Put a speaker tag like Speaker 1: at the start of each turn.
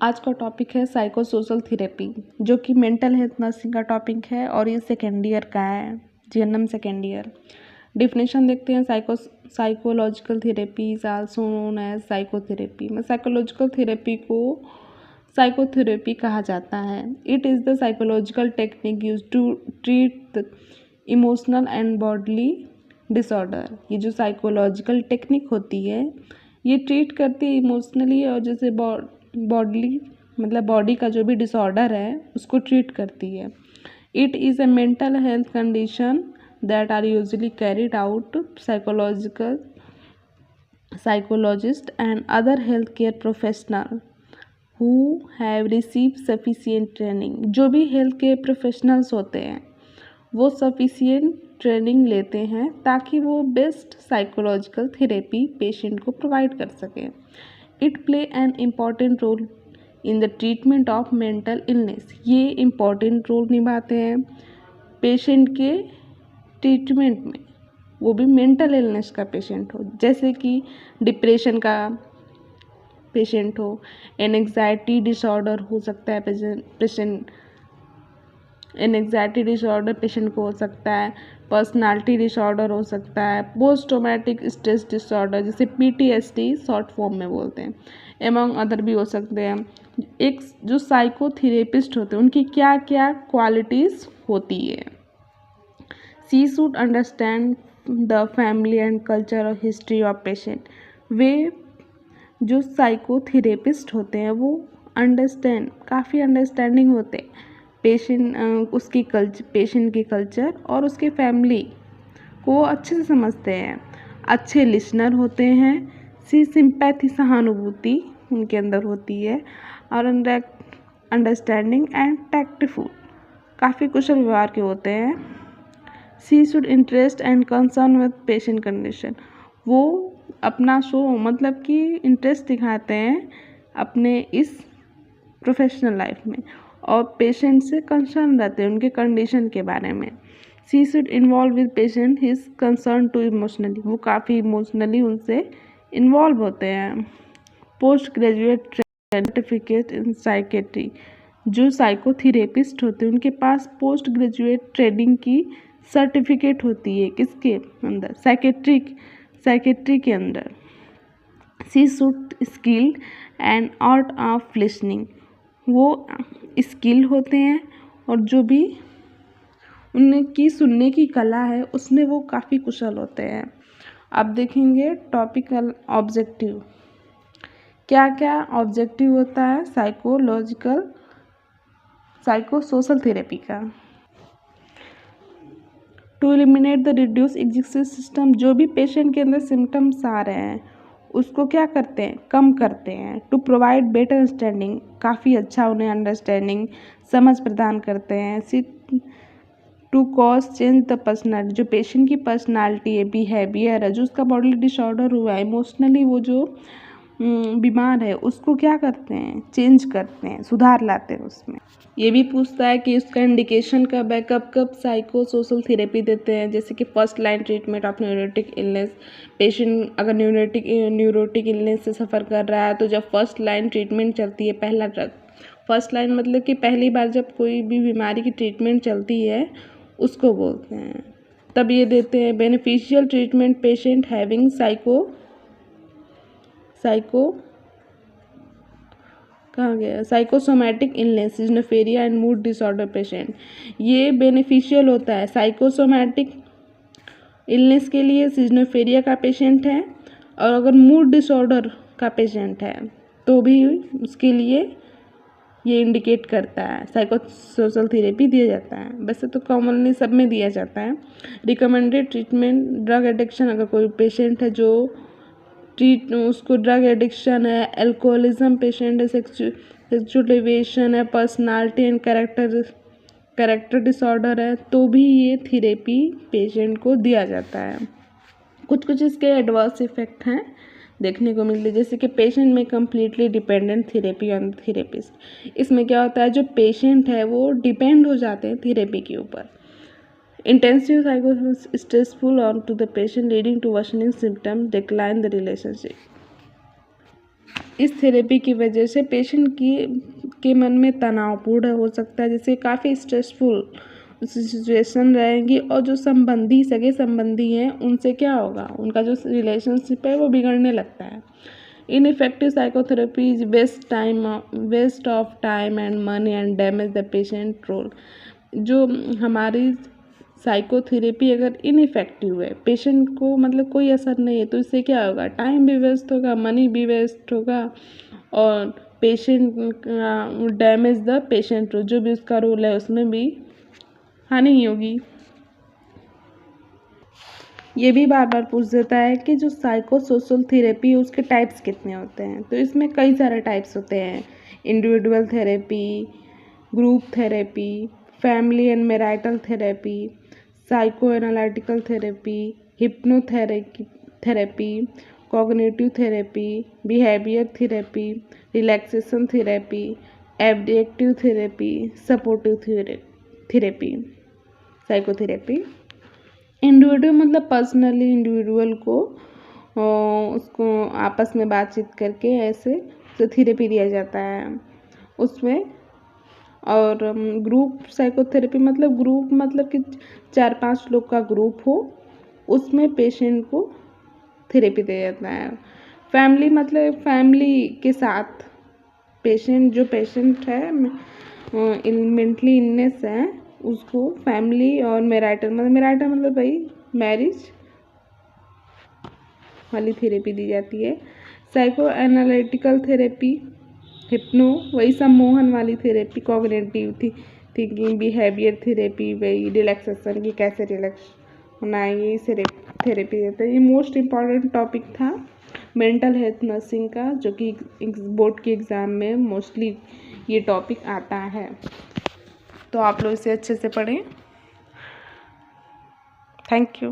Speaker 1: आज का टॉपिक है साइकोसोशल थेरेपी, जो कि मेंटल हेल्थ नर्सिंग का टॉपिक है और ये सेकेंड ईयर का है, जीएनएम सेकेंड ईयर। डिफिनेशन देखते हैं। Psychological therapy is also known as psychotherapy. में साइकोलॉजिकल थेरेपी को साइकोथेरेपी कहा जाता है। It is the psychological technique use to treat emotional and bodily disorder. ये जो साइकोलॉजिकल टेक्निक होती है ये ट्रीट करती है इमोशनली और जैसे बॉडली मतलब बॉडी का जो भी डिसऑर्डर है उसको ट्रीट करती है। It is a mental health condition that are usually carried out psychologist and other health care professional who have received sufficient training. जो भी हेल्थ केयर प्रोफेशनल्स होते हैं वो सफिशिएंट ट्रेनिंग लेते हैं ताकि वो बेस्ट साइकोलॉजिकल थेरेपी पेशेंट को प्रोवाइड कर सकें। It play an important role in the treatment of mental illness. ये इम्पॉर्टेंट रोल निभाते हैं पेशेंट के ट्रीटमेंट में, वो भी मेंटल इलनेस का पेशेंट हो, जैसे कि डिप्रेशन का पेशेंट हो, एंग्जाइटी डिसऑर्डर हो सकता है पेशेंट एंग्जाइटी डिसऑर्डर पेशेंट को हो सकता है, पर्सनालिटी डिसऑर्डर हो सकता है, पोस्ट ट्रॉमेटिक स्ट्रेस डिसऑर्डर जैसे पीटीएसडी शॉर्ट फॉर्म में बोलते हैं, एमंग अदर भी हो सकते हैं। एक जो साइकोथेरेपिस्ट होते हैं उनकी क्या क्या क्वालिटीज़ होती है। She should understand the family and culture और हिस्ट्री ऑफ पेशेंट। वे जो साइकोथेरेपिस्ट होते हैं वो काफ़ी अंडरस्टैंडिंग होते हैं पेशेंट की कल्चर और उसके फैमिली को अच्छे से समझते हैं, अच्छे लिसनर होते हैं। सी सिंपैथी सहानुभूति उनके अंदर होती है और अंडरस्टैंडिंग एंड टैक्टफुल काफ़ी कुशल व्यवहार के होते हैं। She should interest and concern with patient condition. वो अपना मतलब कि इंटरेस्ट दिखाते हैं अपने इस प्रोफेशनल लाइफ में और पेशेंट से कंसर्न रहते हैं उनके कंडीशन के बारे में। She should involve with patient his concern to emotionally. वो काफ़ी इमोशनली उनसे इन्वॉल्व होते हैं। Post graduate certificate in psychiatry. जो साइकोथेरेपिस्ट होते हैं उनके पास पोस्ट ग्रेजुएट ट्रेनिंग की सर्टिफिकेट होती है, किसके अंदर? साइकेट्री के अंदर। She should skilled and art of listening. वो स्किल होते हैं और जो भी उनकी सुनने की कला है उसमें वो काफ़ी कुशल होते हैं। अब देखेंगे टॉपिकल ऑब्जेक्टिव। क्या क्या ऑब्जेक्टिव होता है साइकोसोशल थेरेपी का? To eliminate the reduce existing system. जो भी पेशेंट के अंदर सिम्टम्स आ रहे हैं उसको क्या करते हैं? कम करते हैं। To provide better understanding. काफ़ी अच्छा उन्हें अंडरस्टैंडिंग समझ प्रदान करते हैं। To cause change the personality. जो पेशेंट की पर्सनैलिटी है, बिहेवियर है, जो उसका बॉडी डिसऑर्डर हुआ है, इमोशनली वो जो बीमार है उसको क्या करते हैं? चेंज करते हैं, सुधार लाते हैं उसमें। ये भी पूछता है कि उसका इंडिकेशन कब है, कब साइकोसोशल थेरेपी देते हैं। जैसे कि first line treatment of neurotic illness. Patient अगर न्यूरोटिक इलनेस से सफ़र कर रहा है तो जब फर्स्ट लाइन ट्रीटमेंट चलती है, पहला ड्रग फर्स्ट लाइन मतलब कि पहली बार जब कोई भी बीमारी की ट्रीटमेंट चलती है उसको बोलते हैं, तब ये देते हैं। Beneficial treatment patient having psychosomatic illness, schizophrenia and mood disorder patient. ये बेनिफिशियल होता है साइकोसोमैटिक इलनेस के लिए, सिजोफ्रेनिया का पेशेंट है और अगर मूड डिसऑर्डर का पेशेंट है तो भी उसके लिए ये इंडिकेट करता है, साइकोसोशल थेरेपी दिया जाता है। वैसे तो कॉमनली सब में दिया जाता है। Recommended treatment drug addiction. अगर कोई पेशेंट है जो उसको ड्रग एडिक्शन है, एल्कोहलिज्म पेशेंट है, सेक्सुअल डिविएशन है, पर्सनालिटी एंड कैरेक्टर डिसऑर्डर है, तो भी ये थेरेपी पेशेंट को दिया जाता है। कुछ इसके एडवर्स इफेक्ट हैं देखने को मिलते हैं, जैसे कि पेशेंट में completely dependent therapy on therapist. इसमें क्या होता है, जो पेशेंट है वो डिपेंड हो जाते हैं थेरेपी के ऊपर। Intensive psycho stressful on to the patient leading to worsening symptom, decline the relationship. इस थेरेपी की वजह से पेशेंट के मन में तनावपूर्ण हो सकता है, जैसे काफ़ी स्ट्रेसफुल सिचुएशन रहेंगी और जो सगे संबंधी हैं उनसे क्या होगा, उनका जो रिलेशनशिप है वो बिगड़ने लगता है। Ineffective psychotherapy is waste of time and money and damage the patient role. जो हमारी साइकोथेरेपी अगर इनइफेक्टिव है, पेशेंट को मतलब कोई असर नहीं है, तो इससे क्या होगा, टाइम भी वेस्ट होगा, मनी भी वेस्ट होगा और पेशेंट डैमेज द पेशेंट, जो भी उसका रोल है उसमें भी हानि ही होगी। ये भी बार बार पूछ देता है कि जो साइको सोशल थेरेपी है उसके टाइप्स कितने होते हैं। तो इसमें कई सारे टाइप्स होते हैं, individual therapy, group therapy, family and marital therapy, psycho analytical therapy, hypnotherapy, cognitive therapy, behaviour therapy, relaxation therapy, objective therapy, supportive therapy, psychotherapy. Individual मतलब पर्सनली इंडिविजुअल को उसको आपस में बातचीत करके ऐसे तो थेरेपी दिया जाता है उसमें। और ग्रुप साइकोथेरेपी मतलब ग्रुप मतलब कि 4-5 लोग का ग्रुप हो, उसमें पेशेंट को थेरेपी दिया जाता है। फैमिली मतलब फैमिली के साथ पेशेंट, जो पेशेंट है मेंटली इलनेस है उसको फैमिली और मैरिटल मतलब भाई मैरिज वाली थेरेपी दी जाती है। साइको एनालिटिकल थेरेपी, हिप्नो वही सम्मोहन वाली therapy, cognitive thinking, behaviour therapy वही रिलैक्सेशन की कैसे रिलैक्स होना है, ये थेरेपी देते हैं। ये मोस्ट इम्पॉर्टेंट टॉपिक था मेंटल हेल्थ नर्सिंग का, जो कि बोर्ड के एग्ज़ाम में मोस्टली ये टॉपिक आता है। तो आप लोग इसे अच्छे से पढ़ें। Thank you.